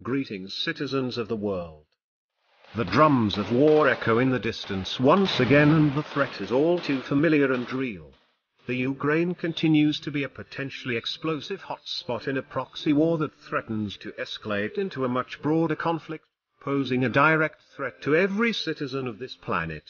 Greetings, citizens of the world. The drums of war echo in the distance once again, and the threat is all too familiar and real. The Ukraine continues to be a potentially explosive hotspot in a proxy war that threatens to escalate into a much broader conflict, posing a direct threat to every citizen of this planet.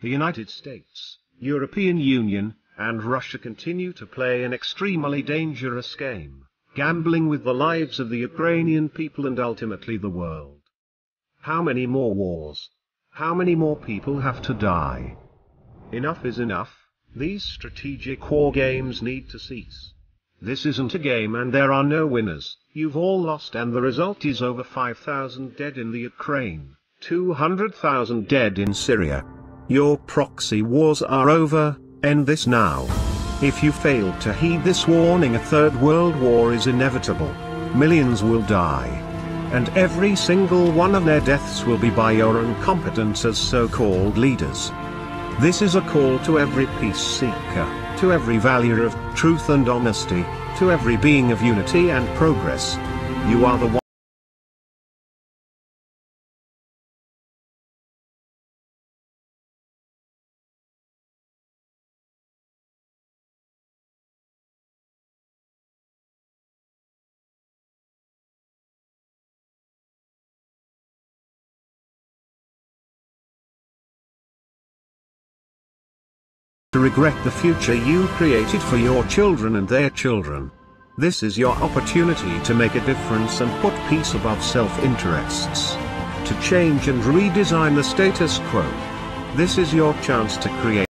The United States, European Union, and Russia continue to play an extremely dangerous game, gambling with the lives of the Ukrainian people and ultimately the world. How many more wars? How many more people have to die? Enough is enough. These strategic war games need to cease. This isn't a game and there are no winners. You've all lost, and the result is over 5,000 dead in the Ukraine, 200,000 dead in Syria. Your proxy wars are over. End this now. If you fail to heed this warning, a third world war is inevitable. Millions will die. And every single one of their deaths will be by your incompetence as so-called leaders. This is a call to every peace seeker, to every valuer of truth and honesty, to every being of unity and progress. You are the one. To regret the future you created for your children and their children. This is your opportunity to make a difference and put peace above self-interests. To change and redesign the status quo. This is your chance to create